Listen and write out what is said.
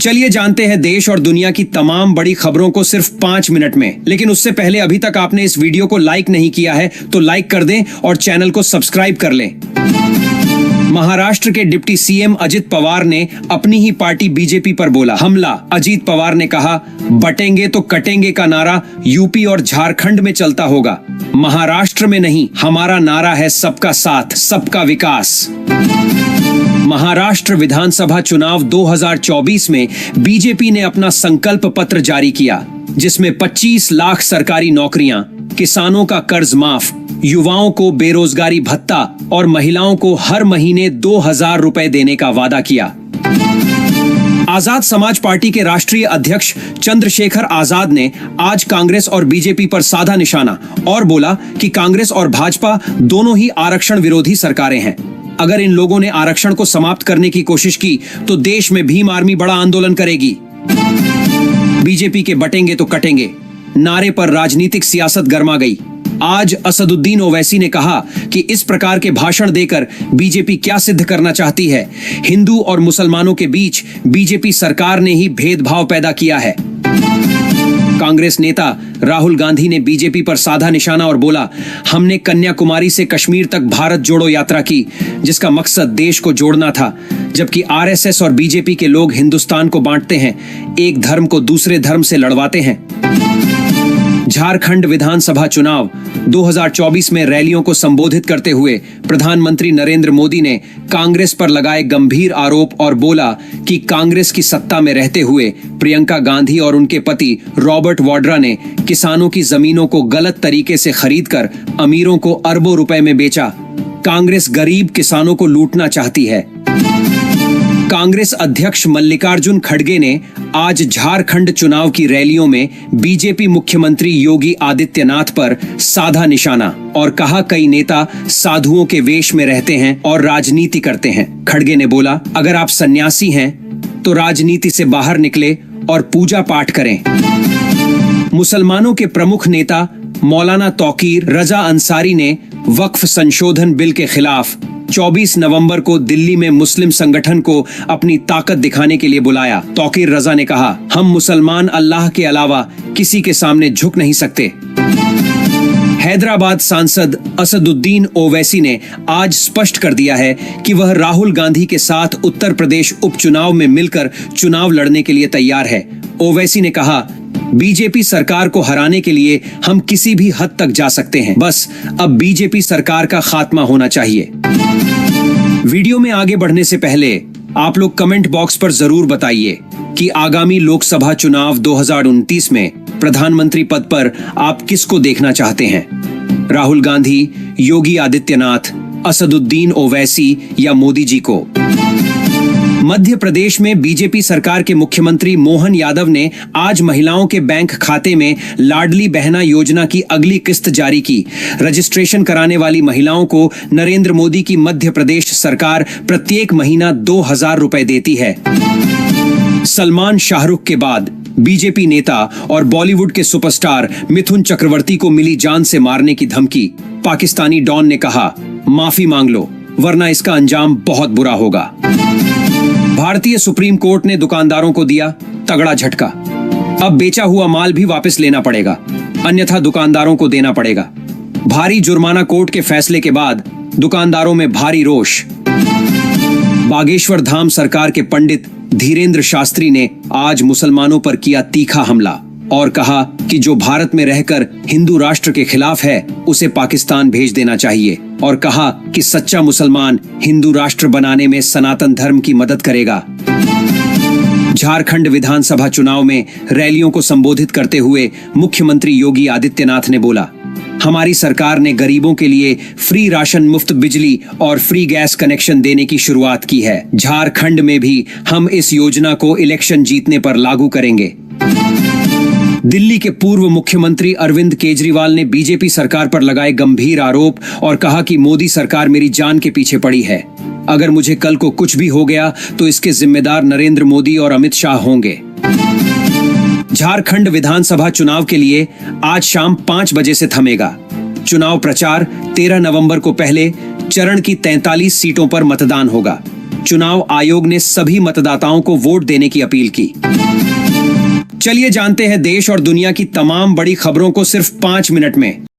चलिए जानते हैं देश और दुनिया की तमाम बड़ी खबरों को सिर्फ 5 मिनट में। लेकिन उससे पहले अभी तक आपने इस वीडियो को लाइक नहीं किया है तो लाइक कर दें और चैनल को सब्सक्राइब कर लें। महाराष्ट्र के डिप्टी सीएम अजित पवार ने अपनी ही पार्टी बीजेपी पर बोला हमला। अजित पवार ने कहा, बटेंगे तो कटेंगे का नारा यूपी और झारखंड में चलता होगा, महाराष्ट्र में नहीं। हमारा नारा है सबका साथ, सबका विकास। महाराष्ट्र विधानसभा चुनाव 2024 में बीजेपी ने अपना संकल्प पत्र जारी किया, जिसमें 25 लाख सरकारी नौकरियां, किसानों का कर्ज माफ, युवाओं को बेरोजगारी भत्ता और महिलाओं को हर महीने 2000 रुपए देने का वादा किया। आजाद समाज पार्टी के राष्ट्रीय अध्यक्ष चंद्रशेखर आजाद ने आज कांग्रेस और बीजेपी पर साधा निशाना और बोला कि कांग्रेस और भाजपा दोनों ही आरक्षण विरोधी सरकारें हैं। अगर इन लोगों ने आरक्षण को समाप्त करने की कोशिश की तो देश में भीम आर्मी बड़ा आंदोलन करेगी। बीजेपी के बटेंगे तो कटेंगे नारे पर राजनीतिक सियासत गर्मा गई। आज असदुद्दीन ओवैसी ने कहा कि इस प्रकार के भाषण देकर बीजेपी क्या सिद्ध करना चाहती है। हिंदू और मुसलमानों के बीच बीजेपी सरकार ने ही भेदभाव पैदा किया है। कांग्रेस नेता राहुल गांधी ने बीजेपी पर साधा निशाना और बोला, हमने कन्याकुमारी से कश्मीर तक भारत जोड़ो यात्रा की, जिसका मकसद देश को जोड़ना था, जबकि आरएसएस और बीजेपी के लोग हिंदुस्तान को बांटते हैं, एक धर्म को दूसरे धर्म से लड़वाते हैं। झारखंड विधानसभा चुनाव 2024 में रैलियों को संबोधित करते हुए प्रधानमंत्री नरेंद्र मोदी ने कांग्रेस पर लगाए गंभीर आरोप और बोला कि कांग्रेस की सत्ता में रहते हुए प्रियंका गांधी और उनके पति रॉबर्ट वाड्रा ने किसानों की जमीनों को गलत तरीके से खरीदकर अमीरों को अरबों रुपए में बेचा। कांग्रेस गरीब किसानों को लूटना चाहती है। कांग्रेस अध्यक्ष मल्लिकार्जुन खड़गे ने आज झारखंड चुनाव की रैलियों में बीजेपी मुख्यमंत्री योगी आदित्यनाथ पर साधा निशाना और कहा, कई नेता साधुओं के वेश में रहते हैं और राजनीति करते हैं। खड़गे ने बोला, अगर आप सन्यासी हैं तो राजनीति से बाहर निकले और पूजा पाठ करें। मुसलमानों के प्रमुख नेता मौलाना तौकीर रजा अंसारी ने वक्फ संशोधन बिल के खिलाफ 24 नवंबर को दिल्ली में मुस्लिम संगठन को अपनी ताकत दिखाने के लिए बुलाया। तौकीर रजा ने कहा, हम मुसलमान अल्लाह के अलावा किसी के सामने झुक नहीं सकते। हैदराबाद सांसद असदुद्दीन ओवैसी ने आज स्पष्ट कर दिया है कि वह राहुल गांधी के साथ उत्तर प्रदेश उपचुनाव में मिलकर चुनाव लड़ने के लिए तैयार है। ओवैसी ने कहा, बीजेपी सरकार को हराने के लिए हम किसी भी हद तक जा सकते हैं, बस अब बीजेपी सरकार का खात्मा होना चाहिए। वीडियो में आगे बढ़ने से पहले आप लोग कमेंट बॉक्स पर जरूर बताइए कि आगामी लोकसभा चुनाव 2029 में प्रधानमंत्री पद पर आप किसको देखना चाहते हैं, राहुल गांधी, योगी आदित्यनाथ, असदुद्दीन ओवैसी या मोदी जी को। मध्य प्रदेश में बीजेपी सरकार के मुख्यमंत्री मोहन यादव ने आज महिलाओं के बैंक खाते में लाडली बहना योजना की अगली किस्त जारी की। रजिस्ट्रेशन कराने वाली महिलाओं को नरेंद्र मोदी की मध्य प्रदेश सरकार प्रत्येक महीना 2000 रुपए देती है। सलमान शाहरुख के बाद बीजेपी नेता और बॉलीवुड के सुपरस्टार मिथुन चक्रवर्ती को मिली जान से मारने की धमकी। पाकिस्तानी डॉन ने कहा, माफी मांग लो वरना इसका अंजाम बहुत बुरा होगा। भारतीय सुप्रीम कोर्ट ने दुकानदारों को दिया तगड़ा झटका। अब बेचा हुआ माल भी वापस लेना पड़ेगा, अन्यथा दुकानदारों को देना पड़ेगा। भारी जुर्माना कोर्ट के फैसले के बाद दुकानदारों में भारी रोष। बागेश्वर धाम सरकार के पंडित धीरेन्द्र शास्त्री ने आज मुसलमानों पर किया तीखा हमला और कहा कि जो भारत में रहकर हिंदू राष्ट्र के खिलाफ है उसे पाकिस्तान भेज देना चाहिए, और कहा कि सच्चा मुसलमान हिंदू राष्ट्र बनाने में सनातन धर्म की मदद करेगा। झारखंड विधानसभा चुनाव में रैलियों को संबोधित करते हुए मुख्यमंत्री योगी आदित्यनाथ ने बोला, हमारी सरकार ने गरीबों के लिए फ्री राशन, मुफ्त बिजली और फ्री गैस कनेक्शन देने की शुरुआत की है। झारखंड में भी हम इस योजना को इलेक्शन जीतने पर लागू करेंगे। दिल्ली के पूर्व मुख्यमंत्री अरविंद केजरीवाल ने बीजेपी सरकार पर लगाए गंभीर आरोप और कहा कि मोदी सरकार मेरी जान के पीछे पड़ी है। अगर मुझे कल को कुछ भी हो गया तो इसके जिम्मेदार नरेंद्र मोदी और अमित शाह होंगे। झारखंड विधानसभा चुनाव के लिए आज शाम 5 बजे से थमेगा। चुनाव प्रचार 13 नवंबर को पहले चरण की 43 सीटों पर मतदान होगा। चुनाव आयोग ने सभी मतदाताओं को वोट देने की अपील की। चलिए जानते हैं देश और दुनिया की तमाम बड़ी खबरों को सिर्फ 5 मिनट में।